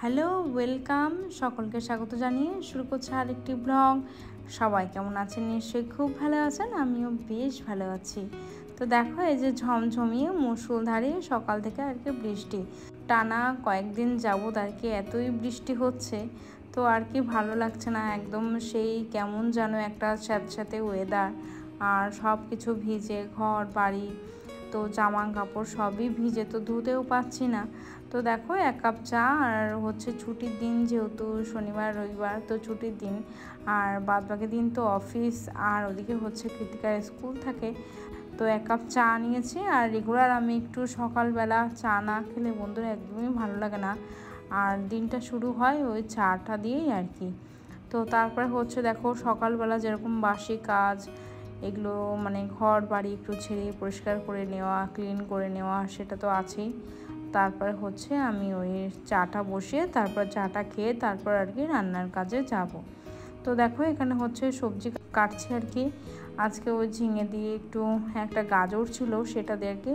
Hello, welcome. সকলকে স্বাগত জানিয়ে শুরু করছে আরেকটি ব্লগ। সবাই কেমন আছেন? নিশ্চয়ই খুব ভালো আছেন, আমিও বেশ ভালো আছি। তো দেখো, এই যে ঝমঝমিয়ে মুষলধারে সকাল থেকে আর কি বৃষ্টি, টানা কয়েকদিন যাবত আর কি এতই বৃষ্টি হচ্ছে, তো আর কি ভালো লাগছে না একদম। সেই কেমন যেন একটা স্যাঁতস্যাঁতে ওয়েদার, আর সব কিছু ভিজে, ঘর বাড়ি তো জামা কাপড় সবই ভিজে, তো ধুতেও পাচ্ছি না। তো দেখো, 1 কাপ চা আর হচ্ছে ছুটির দিন, যেহেতু শনিবার রবিবার তো ছুটির দিন, আর বাদবাকি দিন তো অফিস, আর ওদিকে হচ্ছে কৃতিকার স্কুল থাকে। তো 1 কাপ চা নিয়েছি। আর রেগুলার আমি একটু সকালবেলা চা না খেলে বন্ধুরা একদমই ভালো লাগে না, আর দিনটা শুরু হয় ওই চাটা দিয়েই আর কি। তো তারপরে হচ্ছে দেখো, সকালবেলা যেরকম বাসি কাজ, এগুলো মানে ঘর বাড়ি একটু ছেড়ে পরিষ্কার করে নেওয়া, ক্লিন করে নেওয়া, সেটা তো আছেই। তারপরে হচ্ছে আমি ওই চাটা বসিয়ে তারপর চাটা খেয়ে তারপর আর কি রান্নার কাজে যাব। তো দেখো, এখানে হচ্ছে সবজি কাটছি আর কি। আজকে ওই ঝিঙে দিয়ে একটু একটা গাজর ছিল, সেটা দিয়ে আর কি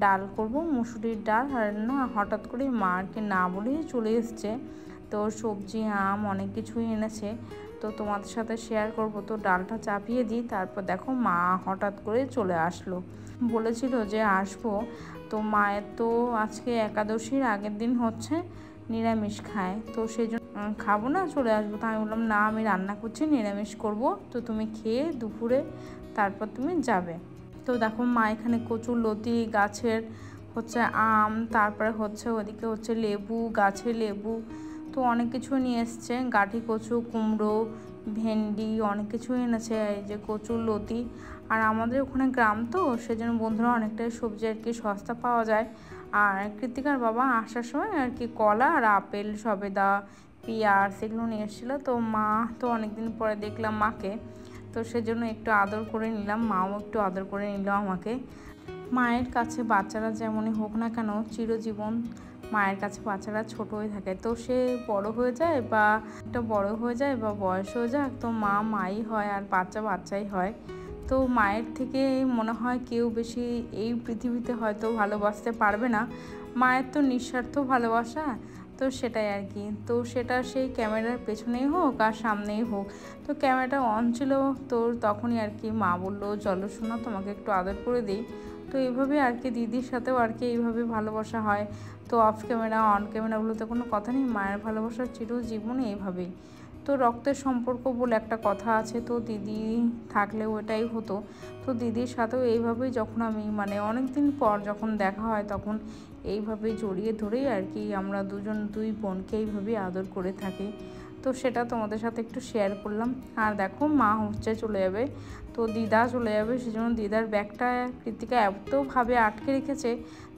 ডাল করব, মুসুরির ডাল। আর না, হঠাৎ করে মা আর কি না বলেই চলে এসছে, তো সবজি আম অনেক কিছুই এনেছে, তো তোমাদের সাথে শেয়ার করব। তো ডালটা চাপিয়ে দিই, তারপর দেখো মা হঠাৎ করে চলে আসলো, বলেছিল যে আসবো। তো মায়ের তো আজকে একাদশীর আগের দিন হচ্ছে নিরামিষ খায়, তো সেই জন্য খাবো না, চলে আসবো। তো আমি বললাম, না আমি রান্না করছি, নিরামিষ করব, তো তুমি খেয়ে দুপুরে তারপর তুমি যাবে। তো দেখো, মা এখানে কচুর লতি গাছের হচ্ছে আম, তারপরে হচ্ছে ওদিকে হচ্ছে লেবু, গাছের লেবু, তো অনেক কিছু নিয়ে এসছে। গাঠি কচু, কুমড়ো, ভেন্ডি, অনেক কিছু এনেছে। এই যে কচুর লতি, আর আমাদের ওখানে গ্রাম তো সেজন্য বন্ধুরা অনেকটাই সবজি আর কি সস্তা পাওয়া যায়। আর কৃতিকার বাবা আসার সময় আর কি কলা আর আপেল, সবেদা, পেঁয়াজ এগুলো নিয়ে এসেছিলো। তো মা তো অনেকদিন পরে দেখলাম মাকে, তো সেজন্য একটু আদর করে নিলাম, মাও একটু আদর করে নিল আমাকে। মায়ের কাছে বাচ্চারা যেমনই হোক না কেন, চিরজীবন মায়ের কাছে বাচ্চারা ছোট হয়ে থাকে। তো সে বড় হয়ে যায় বা একটা বড় হয়ে যায় বা বয়স হয়ে যায়, তো মা মাই হয় আর বাচ্চা বাচ্চাই হয়। তো মায়ের থেকে মনে হয় কেউ বেশি এই পৃথিবীতে হয়তো ভালোবাসতে পারবে না। মায়ের তো নিঃস্বার্থ ভালোবাসা, তো সেটাই আর কি। তো সেটা সেই ক্যামেরার পেছনেই হোক আর সামনেই হোক। তো ক্যামেরাটা অন ছিল, তো তখনই আর কি মা বললো, চলো শোনা তোমাকে একটু আদর করে দিই। তো এইভাবে আর কি দিদির সাথেও আর কি এইভাবে ভালোবাসা হয়। তো অফ ক্যামেরা অন ক্যামেরাগুলোতে কোনো কথা নেই, মায়ের ভালোবাসার চিরজীবনে এইভাবেই। তো রক্তের সম্পর্ক বলে একটা কথা আছে, তো দিদি থাকলেও এটাই হতো। তো দিদির সাথেও এইভাবেই, যখন আমি মানে অনেক দিন পর যখন দেখা হয়, তখন এইভাবেই জড়িয়ে ধরেই আর কি আমরা দুই বোনকে এইভাবেই আদর করে থাকি। তো সেটা তোমাদের সাথে একটু শেয়ার করলাম। আর দেখো, মা হচ্ছে চলে যাবে, তো দিদা চলে যাবে, সেজন্য দিদার ব্যাগটা কৃতিকা এতভাবে আটকে রেখেছে,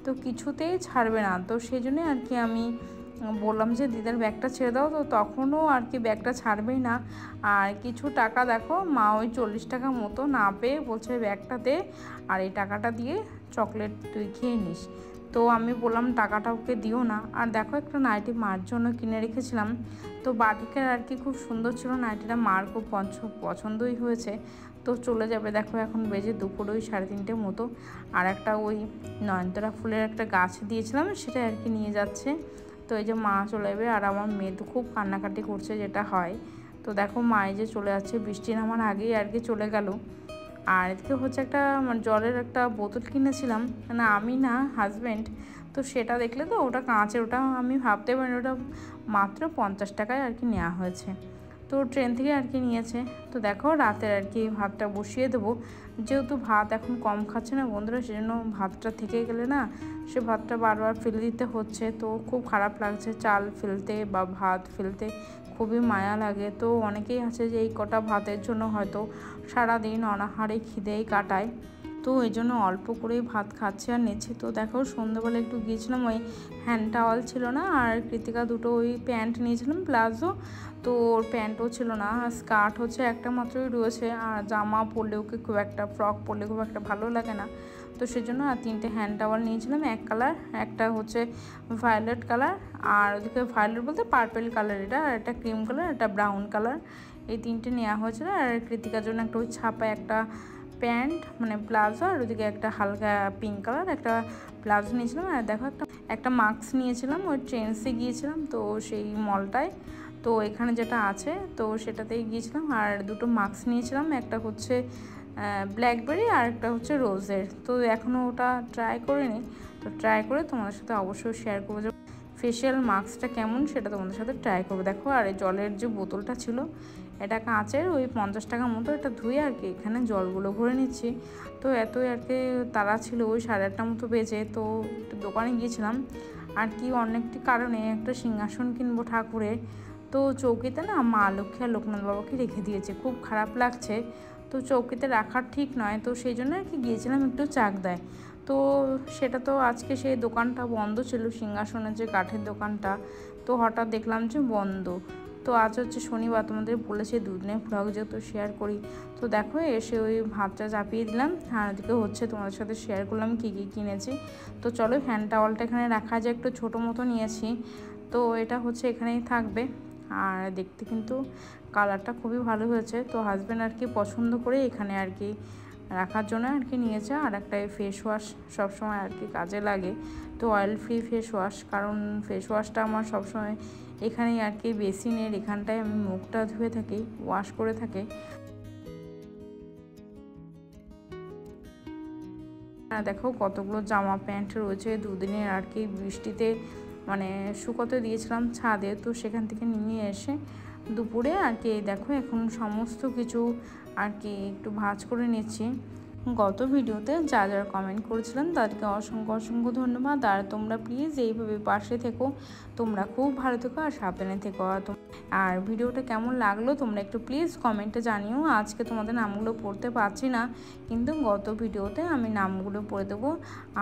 তো কিছুতেই ছাড়বে না। তো সেই জন্যই আর কি আমি বললাম যে দিদার ব্যাগটা ছেড়ে দাও, তো তখনও আর কি ব্যাগটা ছাড়বেই না। আর কিছু টাকা দেখো, মা ওই 40 টাকা মতো না পেয়ে বলছে ব্যাগটা দে, আর এই টাকাটা দিয়ে চকলেট তুই খেয়ে নিস। তো আমি বললাম টাকাটা ওকে দিও না। আর দেখো, একটা নাইটি মার জন্য কিনে রেখেছিলাম, তো বাটিকের আর কি খুব সুন্দর ছিল নাইটিটা, মার খুব পছন্দই হয়েছে। তো চলে যাবে, দেখো এখন বেজে দুপুর ওই 3:30 মতো। আর একটা ওই নয়নতারা ফুলের একটা গাছ দিয়েছিলাম, সেটা আর কি নিয়ে যাচ্ছে। তো এই যে মা চলে যাবে, আর আমার মেয়ে তো খুব কান্নাকাটি করছে, যেটা হয়। তো দেখো, মা এই যে চলে যাচ্ছে, বৃষ্টি নামার আগেই আর কি চলে গেল। আর এদিকে হচ্ছে একটা জলের একটা বোতল কিনেছিলাম, মানে আমি না, হাজব্যান্ড। তো সেটা দেখলে তো ওটা কাঁচের, ওটা আমি ভাবতে পারি ওটা মাত্র 50 টাকায় আর কি নেওয়া হয়েছে। তো ট্রেন থেকে আর কি নিয়েছে। তো দেখো, রাতের আর কি ভাতটা বসিয়ে দেবো, যেহেতু ভাত এখন কম খাচ্ছে না বন্ধুরা, সেজন্য ভাতটা থেকে গেলে না, সে ভাতটা বারবার ফেলে দিতে হচ্ছে, তো খুব খারাপ লাগছে। চাল ফেলতে বা ভাত ফেলতে খুবই মায়া লাগে। তো অনেকেই আছে যে এই কটা ভাতের জন্য হয়তো সারাদিন অনাহারে খিদেই কাটায়, তো এই জন্য অল্প করেই ভাত খাচ্ছে আর নিচ্ছে। তো দেখো, সন্ধ্যাবেলা একটু গিয়েছিলাম, ওই হ্যান্ড টাওয়াল ছিল না, আর কৃতিকা দুটো ওই প্যান্ট নিয়েছিলাম প্লাজো, তো ওর প্যান্টও ছিল না, স্কার্ট হচ্ছে একটা মাত্রই রয়েছে, আর জামা পরলে ওকে খুব একটা, ফ্রক পরলে খুব একটা ভালো লাগে না। তো সেজন্য আর 3টে হ্যান্ড টাওয়াল নিয়েছিলাম, এক কালার, একটা হচ্ছে ভায়োলেট কালার, আর ওদিকে ভায়োলেট বলতে পার্পেল কালার এটা, আর একটা ক্রিম কালার, একটা ব্রাউন কালার, এই 3টে নেওয়া হয়েছিল। আর কৃতিকার জন্য একটা ওই ছাপা একটা প্যান্ট মানে প্লাজো, আর ওদিকে একটা হালকা পিঙ্ক কালার একটা প্লাজো নিয়েছিলাম। আর দেখো একটা মাস্ক নিয়েছিলাম, ওই ট্রেন্ডসে গিয়েছিলাম তো সেই মলটায়, তো এখানে যেটা আছে তো সেটাতেই গিয়েছিলাম। আর দুটো মাস্ক নিয়েছিলাম, একটা হচ্ছে ব্ল্যাকবেরি আর একটা হচ্ছে রোজের। তো এখনও ওটা ট্রাই করিনি, তো ট্রাই করে তোমাদের সাথে অবশ্যই শেয়ার করবো যে ফেশিয়াল মাস্কটা কেমন সেটা তোমাদের সাথে ট্রাই করবো। দেখো আর এই জলের যে বোতলটা ছিল এটা কাঁচের, ওই 50 টাকার মতো, এটা ধুয়ে আর কি এখানে জলগুলো ভরে নিচ্ছি। তো এতই আর কি তারা ছিল, ওই 8:30 মতো বেজে, তো দোকানে গিয়েছিলাম আর কি অনেকটি কারণে একটা সিংহাসন কিনবো ঠাকুরের। তো চৌকিতে না মা লক্ষ্মী আর লোকনাথ বাবাকে রেখে দিয়েছে, খুব খারাপ লাগছে, তো চৌকিতে রাখার ঠিক নয়, তো সেই জন্য আর কি গিয়েছিলাম একটু চাকদায়। তো সেটা তো আজকে সেই দোকানটা বন্ধ ছিল, সিংহাসনের যে কাঠের দোকানটা, তো হঠাৎ দেখলাম যে বন্ধ। তো আজ হচ্ছে শনিবার, তোমাদের বলেছে দুদিনের ভ্লগ যেহেতু শেয়ার করি। তো দেখো এসে ওই ভাতটা চাপিয়ে দিলাম, আর ওদিকে হচ্ছে তোমাদের সাথে শেয়ার করলাম কী কী কিনেছি। তো চলো হ্যান্ড টাওয়ালটা এখানে রাখা যায়, একটু ছোটো মতো নিয়েছি, তো এটা হচ্ছে এখানেই থাকবে। আর দেখতে কিন্তু কালারটা খুবই ভালো হয়েছে, তো হাজব্যান্ড আর কি পছন্দ করে এখানে আর কি রাখার জন্য আর কি নিয়েছে। আর একটা ফেস ওয়াশ সবসময় আর কি কাজে লাগে, তো অয়েল ফ্রি ফেস ওয়াশ, কারণ ফেস ওয়াশটা আমার সবসময় এখানেই আর কি বেসিনের এখানটায় আমি মুখটা ধুয়ে থাকি, ওয়াশ করে থাকি। আর দেখো কতগুলো জামা প্যান্ট রয়েছে, দুদিনের আর কি বৃষ্টিতে মানে শুকোতে দিয়েছিলাম ছাদে, তো সেখান থেকে নিয়ে এসে দুপুরে আর কি দেখো এখন সমস্ত কিছু আর কি একটু ভাঁজ করে নিচ্ছি। গত ভিডিওতে যারা কমেন্ট করেছিলেন তাদেরকে অসংখ্য অসংখ্য ধন্যবাদ। আর তোমরা প্লিজ এইভাবে পাশে থেকো, তোমরা খুব ভালো থেকো আর সাবধানে থেকো। আর ভিডিওটা কেমন লাগলো তোমরা একটু প্লিজ কমেন্টে জানিও। আজকে তোমাদের নামগুলো পড়তে পারছি না, কিন্তু গত ভিডিওতে আমি নামগুলো পড়ে দেবো।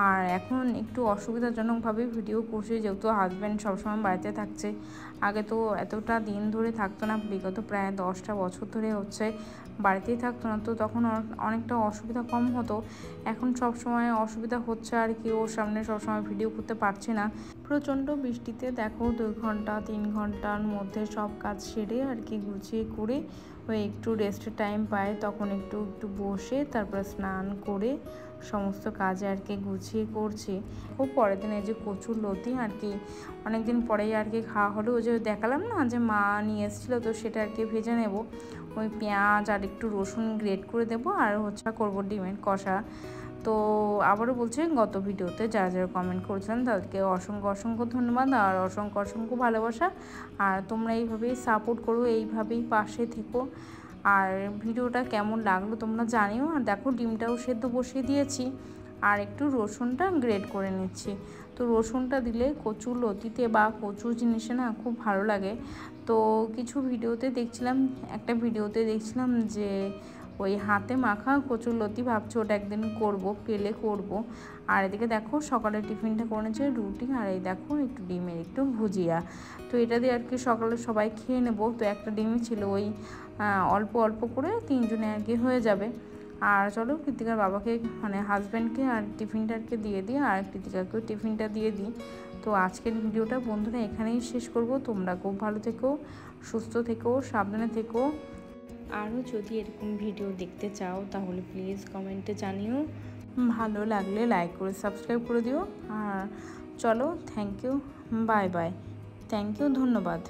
আর এখন একটু অসুবিধাজনকভাবে ভিডিও করছি, যেহেতু হাজব্যান্ড সবসময় বাড়িতে থাকছে। আগে তো এতটা দিন ধরে থাকতো না, বিগত প্রায় 10টা বছর ধরে হচ্ছে বাড়িতেই থাকতো না, তো তখন অনেকটা অসুবিধা কম হতো। এখন সব সময় অসুবিধা হচ্ছে আর কি, ওর সামনে সবসময় ভিডিও করতে পারছি না। প্রচণ্ড বৃষ্টিতে দেখো 2 ঘন্টা 3 ঘন্টার মধ্যে সব কাজ সেরে আর কি গুছিয়ে করে ওই একটু রেস্টের টাইম পায়, তখন একটু বসে তারপর স্নান করে সমস্ত কাজে আর কি গুছিয়ে করছি। খুব পরের দিন এই যে কচুর লতি আর কি অনেকদিন পরেই আর কি খাওয়া হলো, ওই যে দেখালাম না যে মা নিয়ে এসেছিলো, তো সেটা আর কি ভেজে নেব। ওই পেঁয়াজ আর একটু রসুন গ্রেট করে দেবো, আর হচ্ছে করবো ডিমের কষা। তো আবারও বলছি গত ভিডিওতে যারা যারা কমেন্ট করেছিলেন তাদেরকে অসংখ্য অসংখ্য ধন্যবাদ আর অসংখ্য অসংখ্য ভালোবাসা। আর তোমরা এইভাবেই সাপোর্ট করো, এইভাবেই পাশে থেকো। আর ভিডিওটা কেমন লাগলো তোমরা জানিও। আর দেখো ডিমটাও সেদ্ধ বসিয়ে দিয়েছি, আর একটু রসুনটা গ্রেট করে নিচ্ছি। তো রসুনটা দিলে কচুর লতিতে বা কচুর জিনিসে না খুব ভালো লাগে। তো কিছু ভিডিওতে দেখছিলাম, একটা ভিডিওতে দেখছিলাম যে ওই হাতে মাখা কচুর লতি, ভাবছি ওটা একদিন করব, পেলে করব। আর এদিকে দেখো সকালে টিফিনটা করেছে রুটি, আর এই দেখো একটু ডিমের একটু ভুজিয়া। তো এটা দিয়ে আর কি সকালে সবাই খেয়ে নেবো। তো একটা ডিমই ছিল, ওই অল্প অল্প করে 3 জনে আর কি হয়ে যাবে। আর চলো কৃতিকার বাবাকে মানে হাজব্যান্ডকে আর টিফিনটা আর কি দিয়ে দিই, আর কৃতিকাকেও টিফিনটা দিয়ে দিই। তো আজকের ভিডিওটা বন্ধুরা এখানেই শেষ করব। তোমরা খুব ভালো থেকো, সুস্থ থেকো, সাবধানে থেকো। আরও যদি এরকম ভিডিও দেখতে চাও তাহলে প্লিজ কমেন্টে জানিও। ভালো লাগলে লাইক করে সাবস্ক্রাইব করে দিও। আর চলো thank you, bye bye, thank you, ধন্যবাদ।